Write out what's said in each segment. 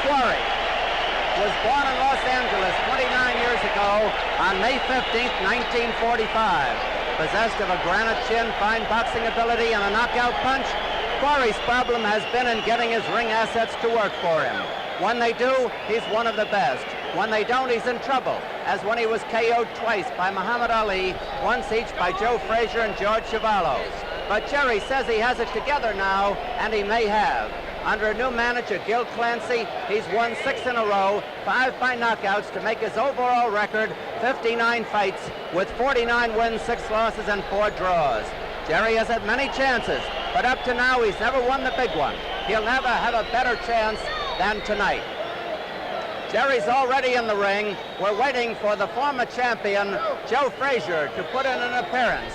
Quarry was born in Los Angeles 29 years ago on May 15th, 1945. Possessed of a granite chin, fine boxing ability, and a knockout punch, Quarry's problem has been in getting his ring assets to work for him. When they do, he's one of the best. When they don't, he's in trouble, as when he was KO'd twice by Muhammad Ali, once each by Joe Frazier and George Chuvalo. But Jerry says he has it together now, and he may have. Under a new manager, Gil Clancy, he's won 6 in a row, 5 by knockouts to make his overall record 59 fights with 49 wins, 6 losses, and 4 draws. Jerry has had many chances, but up to now he's never won the big one. He'll never have a better chance than tonight. Jerry's already in the ring. We're waiting for the former champion, Joe Frazier, to put in an appearance.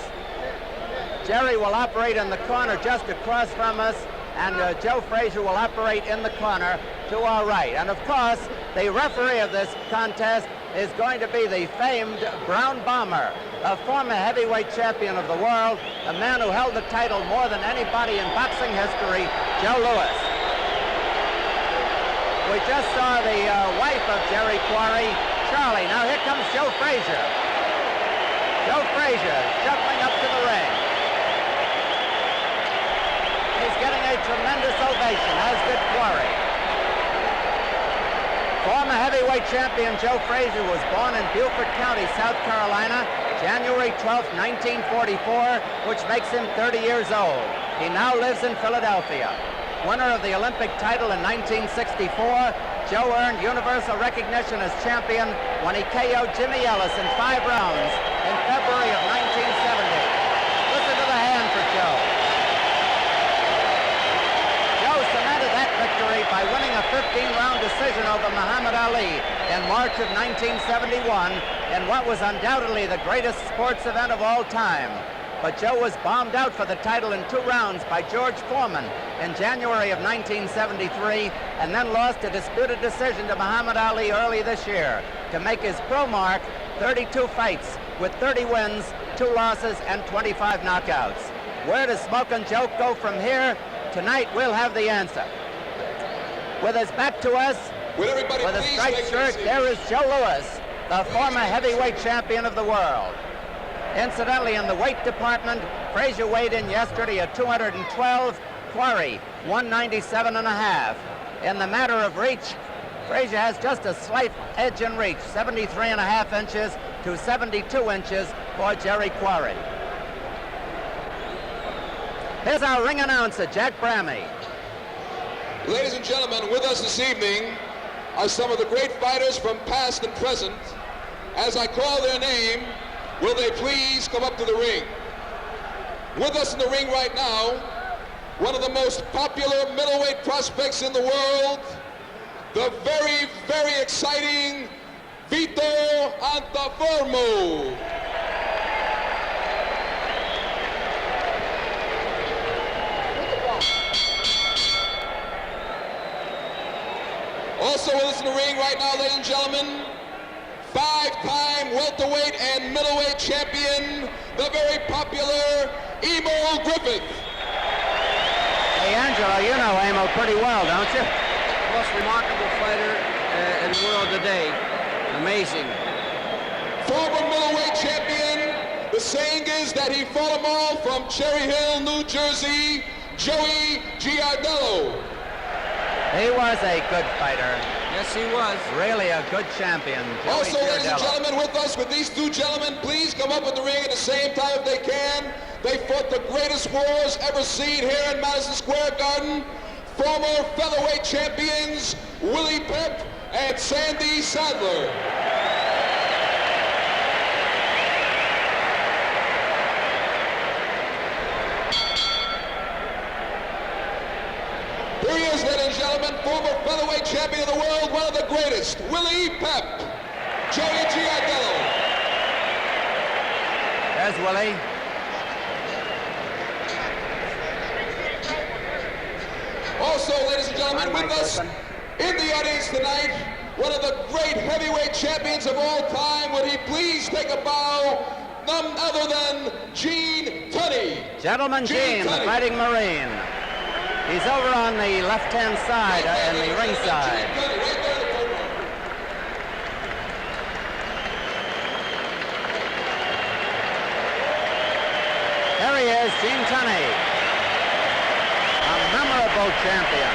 Jerry will operate in the corner just across from us, and Joe Frazier will operate in the corner to our right. And of course, the referee of this contest is going to be the famed Brown Bomber, a former heavyweight champion of the world, a man who held the title more than anybody in boxing history, Joe Louis. We just saw the wife of Jerry Quarry, Charlie. Now here comes Joe Frazier. Joe Frazier shuffling up to the ring. He's getting a tremendous ovation, as did Quarry. Former heavyweight champion Joe Frazier was born in Beaufort County, South Carolina, January 12, 1944, which makes him 30 years old. He now lives in Philadelphia. Winner of the Olympic title in 1964, Joe earned universal recognition as champion when he KO'd Jimmy Ellis in 5 rounds in February of 1970. Listen to the hand for Joe. Joe cemented that victory by winning a 15-round decision over Muhammad Ali in March of 1971 in what was undoubtedly the greatest sports event of all time. But Joe was bombed out for the title in 2 rounds by George Foreman in January of 1973, and then lost a disputed decision to Muhammad Ali early this year to make his pro mark 32 fights with 30 wins, 2 losses, and 25 knockouts. Where does Smokin Joe go from here? Tonight we'll have the answer. With his back to us, with a striped shirt, there is Joe Louis, the former heavyweight champion of the world. Incidentally, in the weight department, Frazier weighed in yesterday at 212, Quarry 197.5. In the matter of reach, Frazier has just a slight edge in reach, 73.5 inches to 72 inches for Jerry Quarry. Here's our ring announcer, Jack Brammy. Ladies and gentlemen, with us this evening are some of the great fighters from past and present. As I call their name, will they please come up to the ring? With us in the ring right now, one of the most popular middleweight prospects in the world, the very, very exciting Vito Antuofermo. Also with us in the ring right now, ladies and gentlemen, 5-time welterweight and middleweight champion, the very popular Emo Griffith. Hey, Angelo, you know Emo pretty well, don't you? Most remarkable fighter in the world today. Amazing. Former middleweight champion. The saying is that he fought them all from Cherry Hill, New Jersey, Joey Giardello. He was a good fighter. Yes, he was. Really a good champion. Joey Also, ladies and Giardello. gentlemen, with us, with these 2 gentlemen, please come up at the ring at the same time if they can. They fought the greatest wars ever seen here in Madison Square Garden. Former featherweight champions Willie Pep and Sandy Sadler. Here he is, ladies and gentlemen, former featherweight champion of the world, one of the greatest, Willie Pep, Joey Giardello. There's Willie. Also, ladies and gentlemen, with us in the audience tonight, one of the great heavyweight champions of all time. Would he please take a bow? None other than Gene Tunney. Gentleman Gene, the Fighting Marine. He's over on the left-hand side, in the ring side. is Gene Tunney, a memorable champion.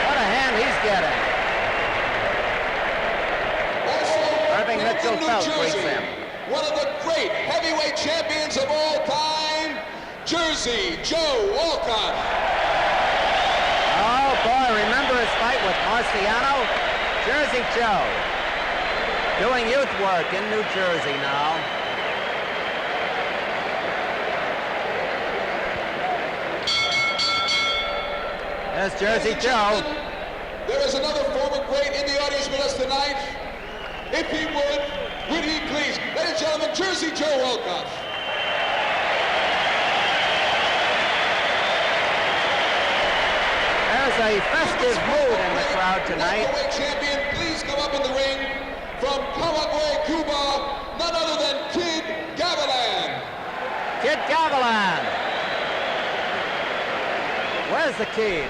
What a hand he's getting. Irving Mitchell Phelps greets him. One of the great heavyweight champions of all time, Jersey Joe Walcott. Oh boy, remember his fight with Marciano? Jersey Joe, doing youth work in New Jersey now. There's Jersey Joe. There is another former great in the audience with us tonight. If he would he please? Ladies and gentlemen, Jersey Joe Walcott. There's a festive mood in the crowd tonight. Welterweight champion, please come up in the ring from Camagüey, Cuba, none other than Kid Gavilan. Kid Gavilan. Where's the Kid?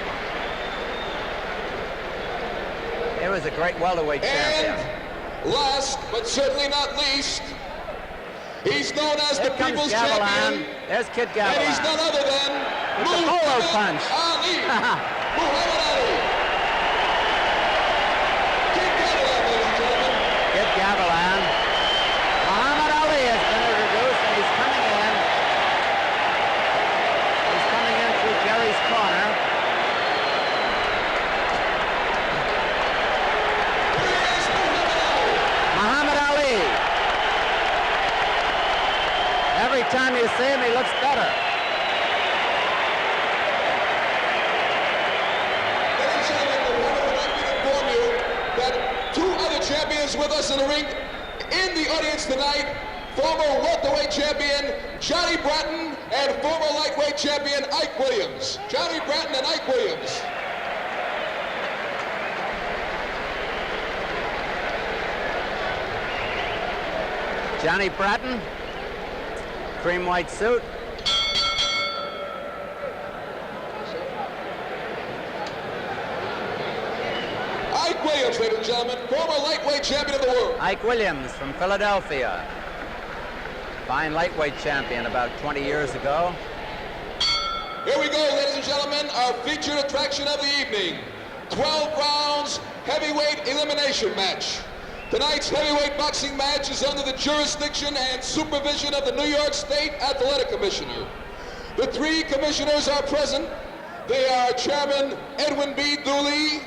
He was a great welterweight champion. And last, but certainly not least, he's known as the People's Champion. There's Kid Gavilan. And he's none other than Muhammad punch. Ali. Muhammad Ali. Kid Gavilan, ladies and gentlemen. Kid Gavilan. Muhammad Ali has been introduced, and he's coming in. He's coming in through Jerry's corner. Muhammad Ali. Every time you see him, he looks better. Ladies and gentlemen, the woman would like me to inform you that two other champions with us in the ring in the audience tonight, former welterweight champion Johnny Bratton and former lightweight champion Ike Williams. Johnny Bratton and Ike Williams. Johnny Bratton, cream white suit. Ike Williams, ladies and gentlemen, former lightweight champion of the world. Ike Williams from Philadelphia. Fine lightweight champion about 20 years ago. Here we go, ladies and gentlemen, our featured attraction of the evening. 12 rounds heavyweight elimination match. Tonight's heavyweight boxing match is under the jurisdiction and supervision of the New York State Athletic Commissioner. The three commissioners are present. They are Chairman Edwin B. Dooley,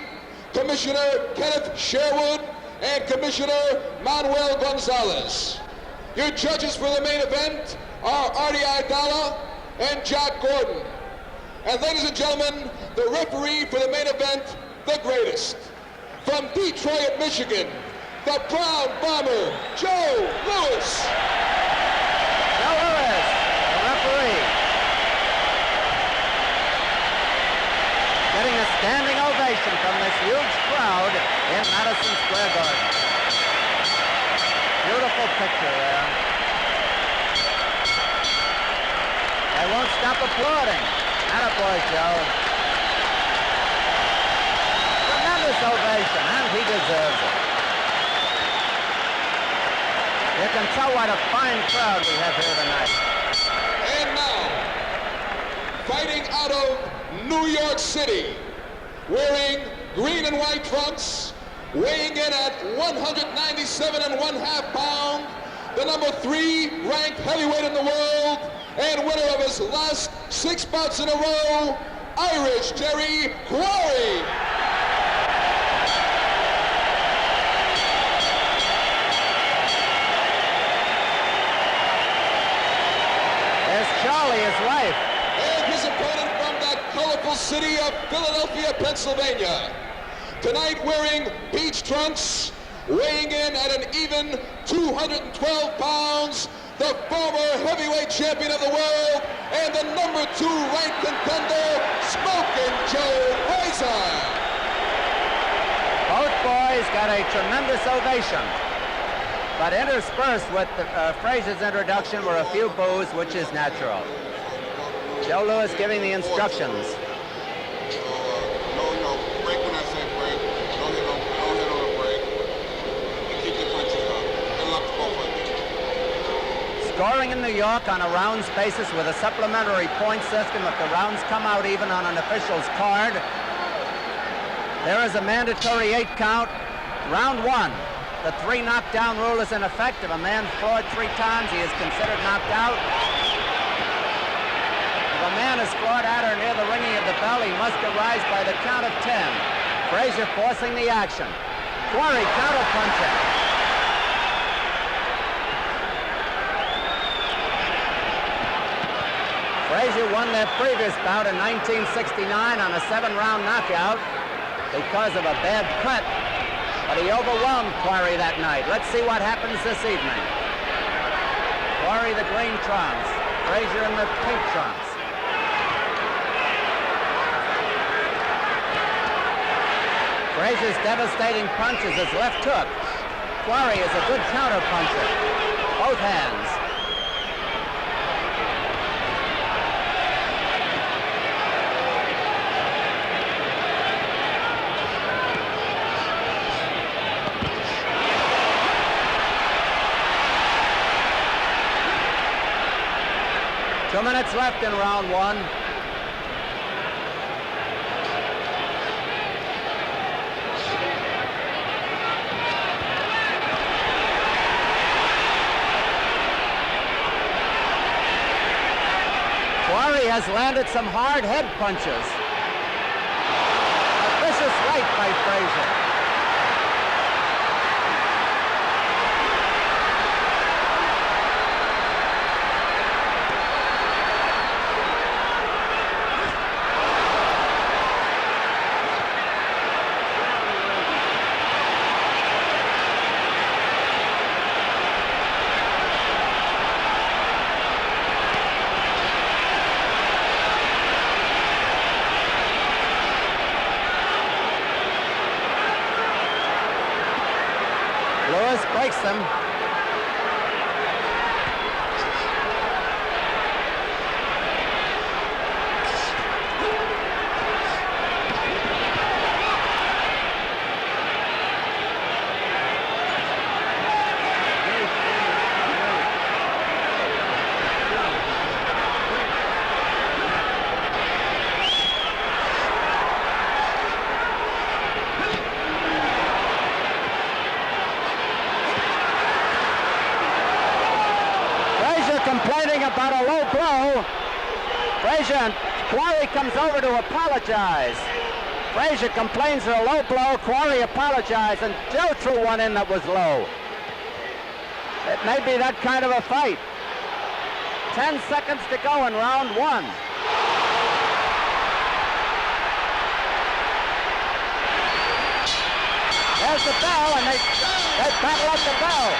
Commissioner Kenneth Sherwood, and Commissioner Manuel Gonzalez. Your judges for the main event are Artie Idala and Jack Gordon. And ladies and gentlemen, the referee for the main event, the greatest. From Detroit, Michigan, the Brown Bomber, Joe Louis. Joe Louis, the referee. Getting a standing ovation from this huge crowd in Madison Square Garden. Beautiful picture there. They won't stop applauding. Attaboy, Joe. Tremendous ovation, and he deserves it. You can tell what a fine crowd we have here tonight. And now, fighting out of New York City, wearing green and white trunks, weighing in at 197.5 pounds, the number 3 ranked heavyweight in the world, and winner of his last 6 bouts in a row, Irish Jerry Quarry. Charlie, his wife. And his opponent from that colorful city of Philadelphia, Pennsylvania. Tonight wearing beach trunks, weighing in at an even 212 pounds, the former heavyweight champion of the world and the number 2 ranked contender, Smokin Joe Frazier. Both boys got a tremendous ovation. But interspersed with Frazier's introduction were a few boos, which is natural. Joe Louis giving the instructions. No, break when I say break. Don't hit on the break. And keep the punches up. And lock the both of them. Scoring in New York on a rounds basis with a supplementary point system if the rounds come out even on an official's card. There is a mandatory 8 count. Round 1. The 3 knockdown rule is in effect. If a man's floored 3 times, he is considered knocked out. If a man is floored at or near the ringing of the bell, he must arise by the count of 10. Frazier forcing the action. Quarry counter-punching. Frazier won their previous bout in 1969 on a 7-round knockout because of a bad cut, but he overwhelmed Quarry that night. Let's see what happens this evening. Quarry the green trunks, Frazier in the pink trunks. Frazier's devastating punch is his left hook. Quarry is a good counter puncher. Both hands. Two minutes left in round 1. Quarry has landed some hard head punches. A vicious right by Frazier. Breaks them. Complaining about a low blow. Frazier and Quarry comes over to apologize. Frazier complains of a low blow. Quarry apologized, and Joe threw one in that was low. It may be that kind of a fight. 10 seconds to go in round 1. There's the bell, and they battle up the bell.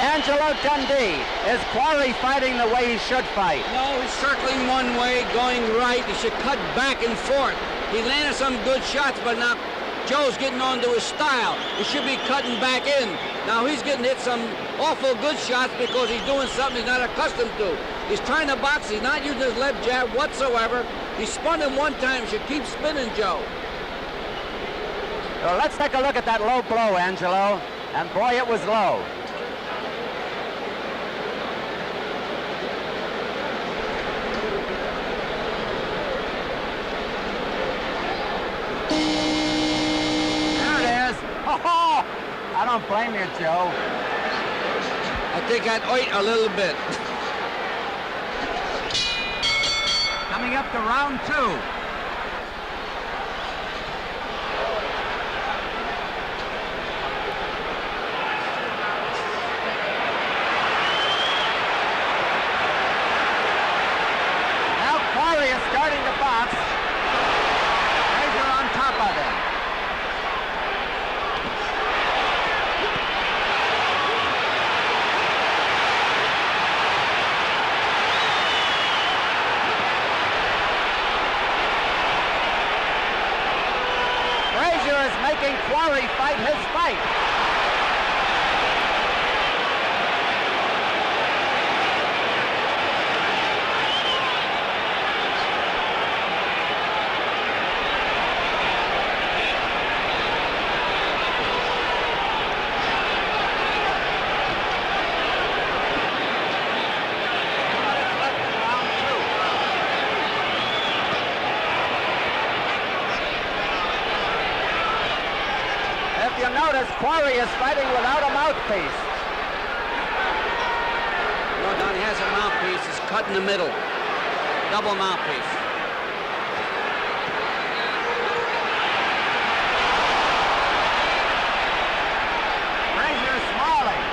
Angelo Dundee. Is Quarry fighting the way he should fight? No, he's circling one way, going right. He should cut back and forth. He landed some good shots, but now Joe's getting onto his style. He should be cutting back in. Now he's getting hit some awful good shots because he's doing something he's not accustomed to. He's trying to box. He's not using his left jab whatsoever. He spun him one time. Should keep spinning, Joe. Well, let's take a look at that low blow, Angelo. And boy, it was low. Oh, I don't blame you, Joe. I think I'd eat a little bit. Coming up to round 2. Now Quarry is starting to box. Frazier on top of him. Quarry is fighting without a mouthpiece. No, Don, he has a mouthpiece. It's cut in the middle. Double mouthpiece. Frazier smiling.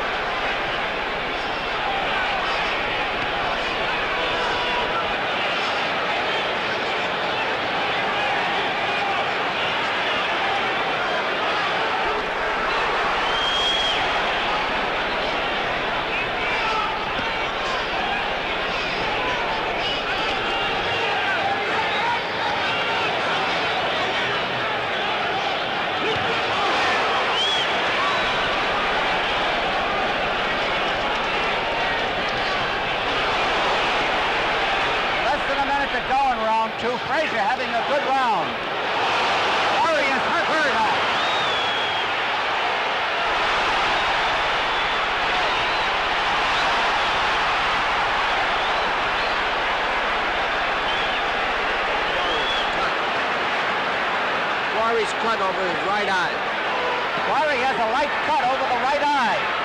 Frazier having a good round. Quarry is hurt out. Quarry's cut over his right eye. Quarry has a light cut over the right eye.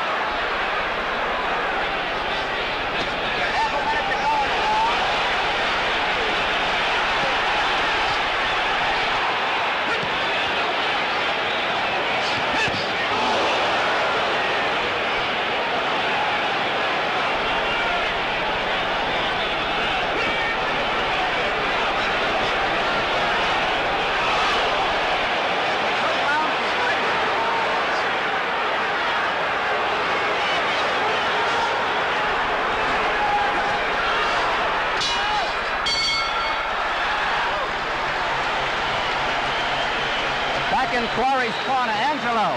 In Quarry's corner, Angelo.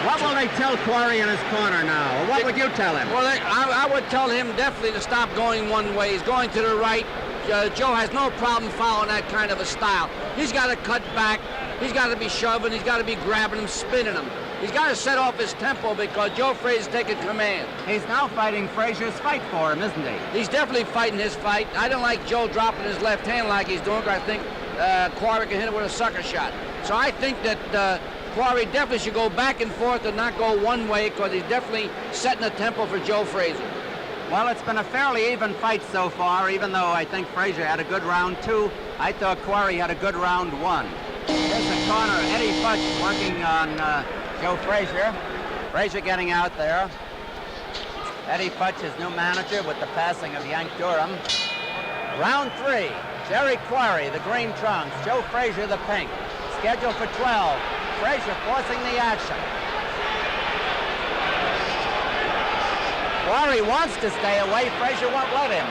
What will they tell Quarry in his corner now? Or what would you tell him? Well, I would tell him definitely to stop going one way. He's going to the right. Joe has no problem following that kind of a style. He's got to cut back. He's got to be shoving. He's got to be grabbing him, spinning him. He's got to set off his tempo because Joe Frazier's taking command. He's now fighting Frazier's fight for him, isn't he? He's definitely fighting his fight. I don't like Joe dropping his left hand like he's doing, because I think Quarry can hit it with a sucker shot. So I think that Quarry definitely should go back and forth and not go one way, because he's definitely setting a tempo for Joe Frazier. Well, it's been a fairly even fight so far, even though I think Frazier had a good round 2. I thought Quarry had a good round 1. Here's the corner, Eddie Futch working on Joe Frazier. Frazier getting out there. Eddie Futch, his new manager, with the passing of Yank Durham. Round 3, Jerry Quarry, the green trunks, Joe Frazier, the pink. Scheduled for 12. Frazier forcing the action. Quarry wants to stay away. Frazier won't let him.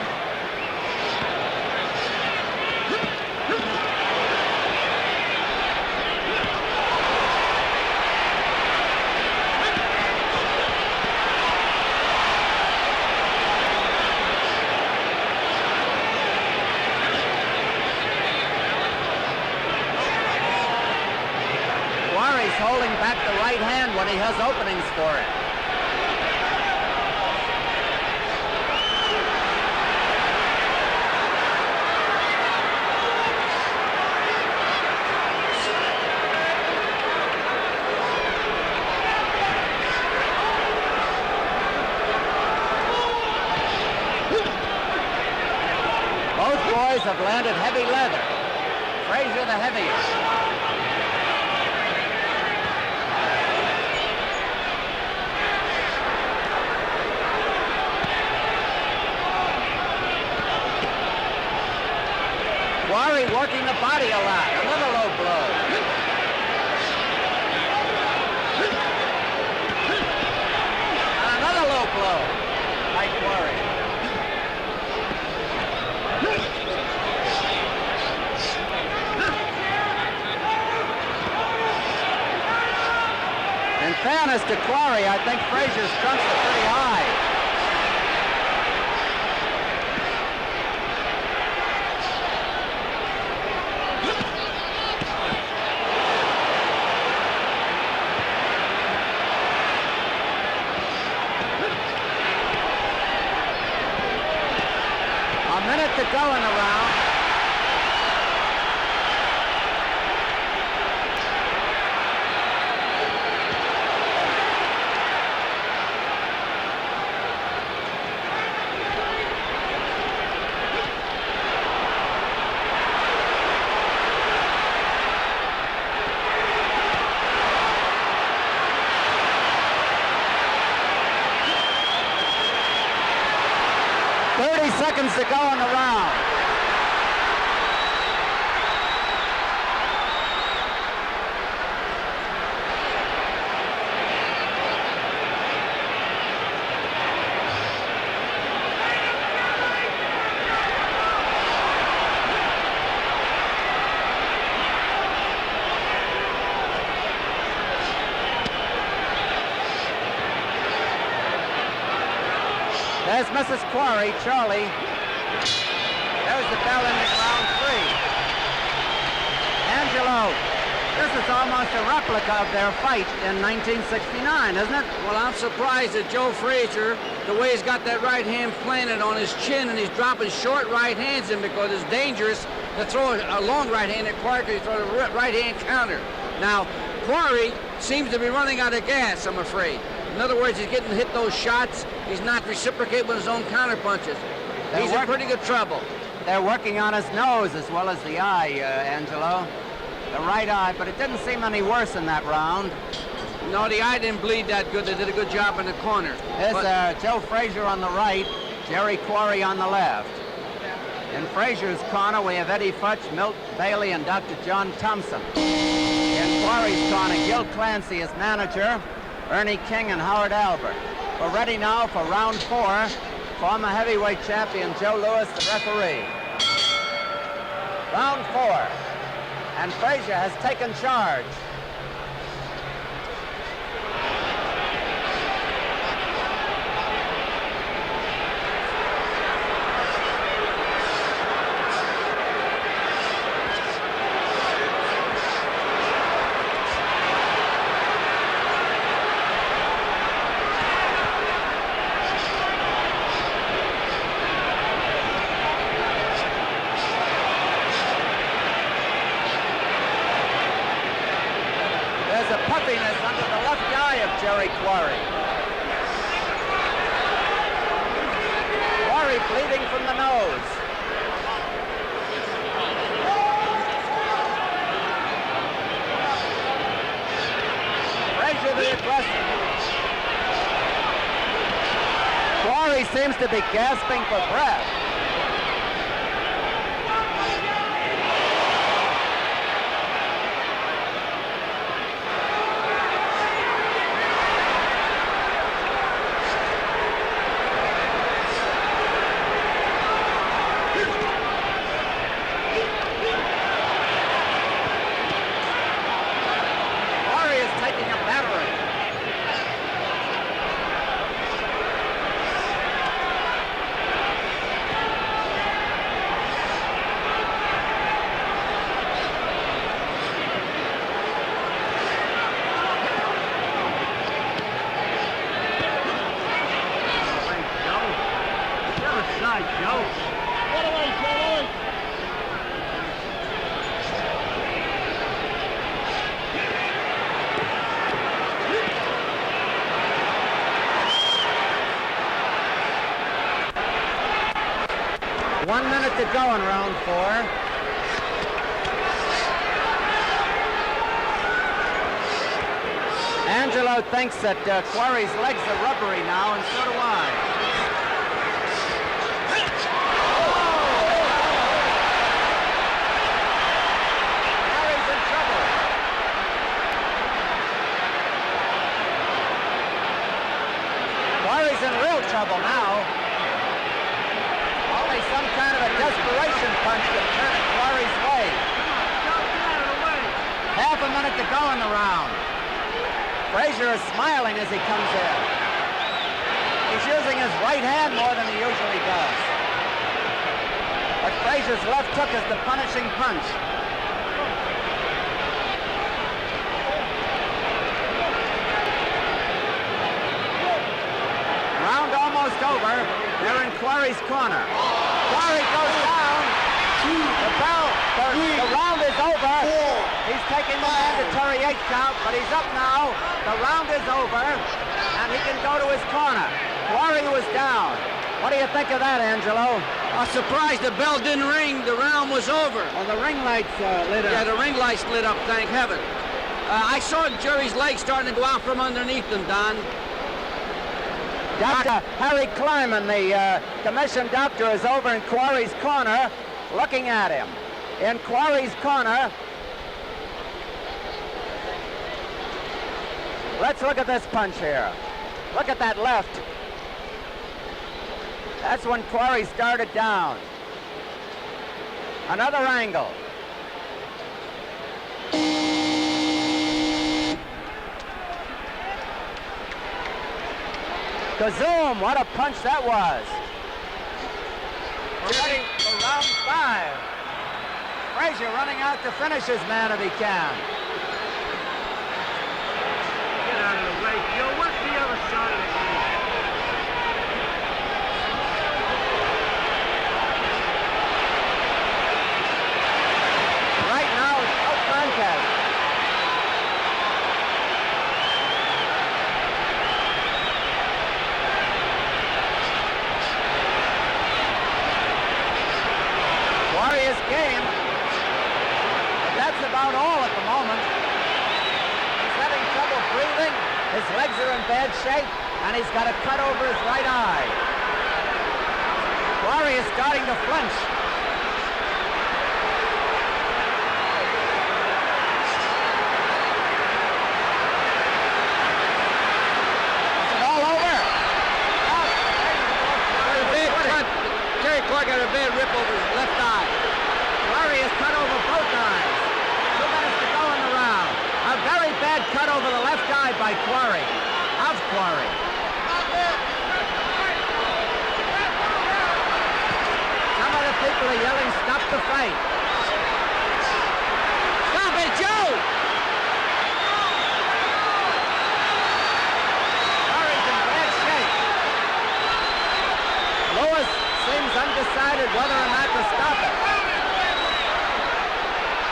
Holding back the right hand when he has openings for it. Both boys have landed heavy leather. Frazier the heaviest. Quarry working the body a lot. Another low blow. And another low blow by Quarry. In fairness to Quarry, I think Frazier's trunks are pretty high. To go in the round. 30 seconds to go in the round. There's Mrs. Quarry, Charlie. There's the bell ending round 3. Angelo, this is almost a replica of their fight in 1969, isn't it? Well, I'm surprised at Joe Frazier, the way he's got that right hand planted on his chin, and he's dropping short right hands in because it's dangerous to throw a long right hand at Quarry because he throws a right hand counter. Now, Quarry seems to be running out of gas, I'm afraid. In other words, he's getting hit those shots. He's not reciprocating with his own counter punches. He's in pretty good trouble. They're working on his nose as well as the eye, Angelo. The right eye, but it didn't seem any worse in that round. No, the eye didn't bleed that good. They did a good job in the corner. There's Joe Frazier on the right, Jerry Quarry on the left. In Frazier's corner, we have Eddie Futch, Milt Bailey, and Dr. John Thompson. In Quarry's corner, Gil Clancy as manager, Ernie King and Howard Albert. We're ready now for round 4. Former heavyweight champion Joe Louis, the referee. Round 4. And Frazier has taken charge. Under the left eye of Jerry Quarry. Quarry bleeding from the nose. Frazier the aggressor. Quarry seems to be gasping for breath. One minute to go in round 4. Angelo thinks that Quarry's legs are rubbery now, and so do I. Quarry's in trouble. Quarry's in real trouble now. Some kind of a desperation punch to turn it Quarry's way. Half a minute to go in the round. Frazier is smiling as he comes in. He's using his right hand more than he usually does. But Frazier's left hook is the punishing punch. Round almost over. They're in Quarry's corner. Quarry goes down. The round is over. He's taking the mandatory 8 count, but he's up now. The round is over, and he can go to his corner. Quarry was down. What do you think of that, Angelo? I'm surprised the bell didn't ring. The round was over. Oh, the ring lights lit up. Yeah, the ring lights lit up, thank heaven. I saw Jerry's legs starting to go out from underneath him, Don. Dr. Harry Kleiman, the commissioned doctor, is over in Quarry's corner looking at him. In Quarry's corner, let's look at this punch here. Look at that left. That's when Quarry started down. Another angle. Kazoom, what a punch that was. We're ready for round 5. Frazier running out to finish his man if he can. Get out of the way, Joe. What's the other side of the game? Right now, it's no contest. Warriors game. But that's about all at the moment. He's having trouble breathing. His legs are in bad shape, and he's got a cut over his right eye. Quarry is starting to flinch. Is it all over? Jerry Clark got a bad rip over his left eye. Quarry is cut over both eyes. 2 minutes to go in the round. A very bad cut over the left eye by Quarry. Of Quarry. Some of the people are yelling, stop the fight. Stop it, Joe! Quarry's in bad shape. Lewis seems undecided whether or not to stop it.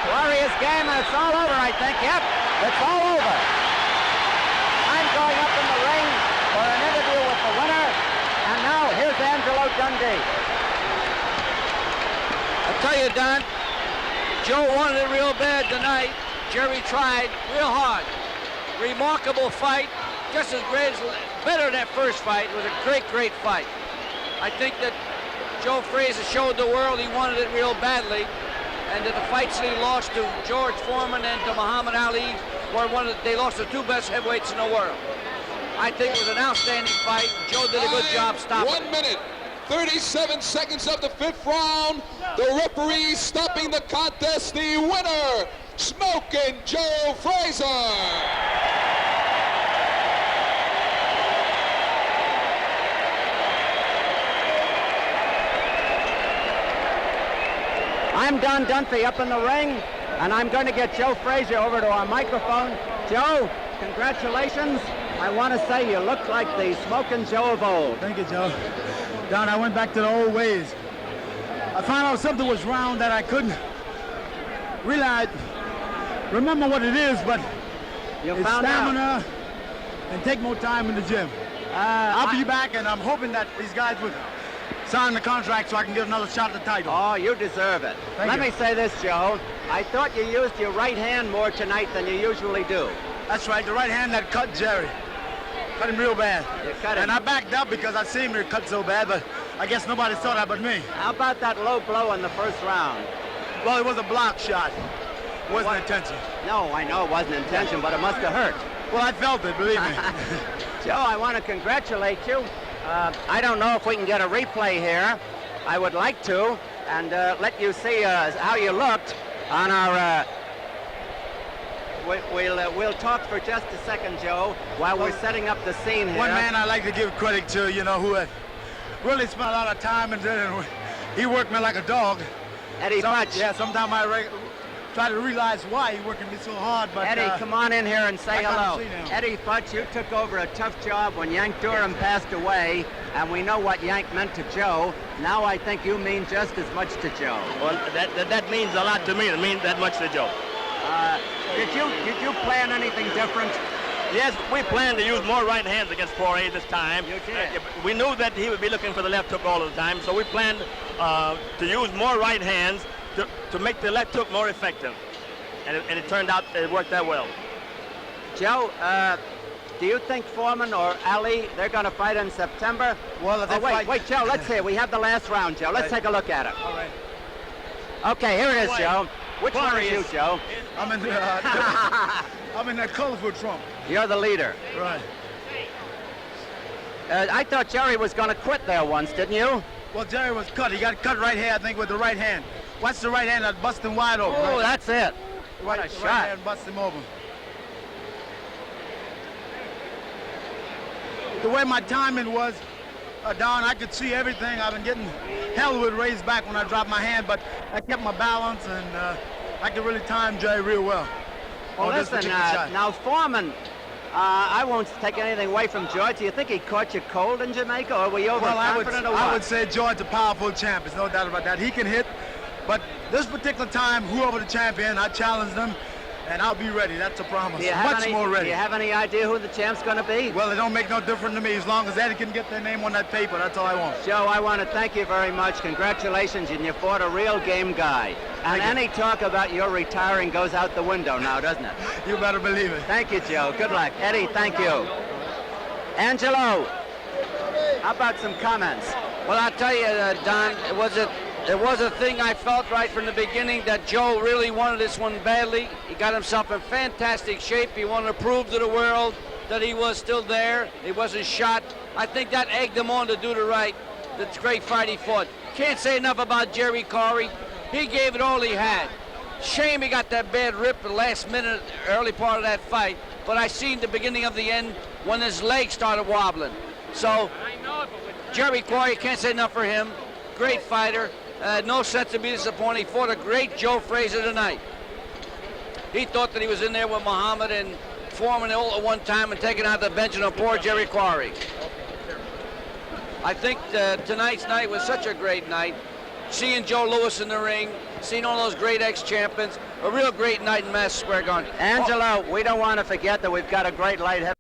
Quarry is game, and it's all over, I think. Yep, it's all over. I'm going up in the ring for an interview with the winner. And now, here's Angelo Dundee. I'll tell you, Don, Joe wanted it real bad tonight. Jerry tried real hard. Remarkable fight. Just as great as, better than that first fight. It was a great, great fight. I think that Joe Frazier showed the world he wanted it real badly, and that the fights that he lost to George Foreman and to Muhammad Ali were they lost the 2 best heavyweights in the world. I think it was an outstanding fight. Joe did a good job stopping it. 1 minute, 37 seconds of the 5th round. The referee stopping the contest. The winner, Smokin Joe Frazier. I'm Don Dunphy up in the ring, and I'm going to get Joe Frazier over to our microphone. Joe, congratulations. I want to say you look like the Smokin Joe of old. Thank you, Joe. Don, I went back to the old ways. I found out something was wrong that I couldn't remember what it is, but it's stamina and take more time in the gym. I'll be back, and I'm hoping that these guys would sign the contract so I can get another shot at the title. Oh, you deserve it. Let me say this, Joe. I thought you used your right hand more tonight than you usually do. That's right, the right hand that cut Jerry. Cut him real bad. You cut him. And I backed up because I seen him cut so bad, but I guess nobody saw that but me. How about that low blow in the first round? Well, it was a block shot. It wasn't intention. No, I know it wasn't intention, but it must have hurt. Well, I felt it, believe me. Joe, I want to congratulate you. I don't know if we can get a replay here. I would like to, and let you see how you looked on our... We'll talk for just a second, Joe, while we're setting up the scene here. One man I like to give credit to, you know, who had really spent a lot of time and he worked me like a dog. Eddie Futch. Yeah, sometimes I try to realize why he working me so hard, but... Eddie, come on in here and say hello. Eddie Futch, you took over a tough job when Yank Durham passed away, and we know what Yank meant to Joe. Now I think you mean just as much to Joe. Well, that means a lot to me. It means that much to Joe. Did you plan anything different? Yes, we planned to use more right hands against Quarry this time. You did. We knew that he would be looking for the left hook all the time, so we planned to use more right hands to make the left hook more effective. And it turned out it worked that well. Joe, do you think Foreman or Ali, they're going to fight in September? Well, if they wait, Joe, let's see. We have the last round, Joe. Let's take a look at it. All right. Okay, here it is, Joe. Which one Quarry is you, is- Joe? I'm in I'm in that colorful trunk. You're the leader. Right. I thought Jerry was going to quit there once, didn't you? Well, Jerry was cut. He got cut right here, I think, with the right hand. Watch the right hand that bust him wide open. Oh, right? that's it. What a Right shot. hand bust him open. The way my timing was, Don, I could see everything. I've been getting hell with raised back when I dropped my hand, but I kept my balance, and I could really time Jerry real well. Well, on this listen, particular shot. now Foreman, I won't take anything away from George. Do you think he caught you cold in Jamaica, or were you Well, overconfident or what? I would say George's a powerful champ. There's no doubt about that. He can hit, but this particular time, whoever the champion, I challenge them, and I'll be ready. That's a promise. Much more ready. Do you have any idea who the champ's going to be? Well, it don't make no difference to me as long as Eddie can get their name on that paper. That's all I want. Joe, I want to thank you very much. Congratulations, and you fought a real game guy. And Thank you. any talk about your retiring goes out the window now, doesn't it? You better believe it. Thank you, Joe. Good luck. Eddie, thank you. Angelo, how about some comments? Well, I'll tell you, Don, it was a thing I felt right from the beginning that Joe really wanted this one badly. He got himself in fantastic shape. He wanted to prove to the world that he was still there. He wasn't shot. I think that egged him on to do the great fight he fought. Can't say enough about Jerry Quarry. He gave it all he had. Shame he got that bad rip the last minute, early part of that fight. But I seen the beginning of the end when his legs started wobbling. So, Jerry Quarry, can't say enough for him. Great fighter. No sense to be disappointed. He fought a great Joe Frazier tonight. He thought that he was in there with Muhammad and Foreman all at one time and taking out the bench and poor Jerry Quarry. I think tonight's night was such a great night. Seeing Joe Louis in the ring, seeing all those great ex-champions, a real great night in Madison Square Garden. Angelo, we don't want to forget that we've got a great light heavyweight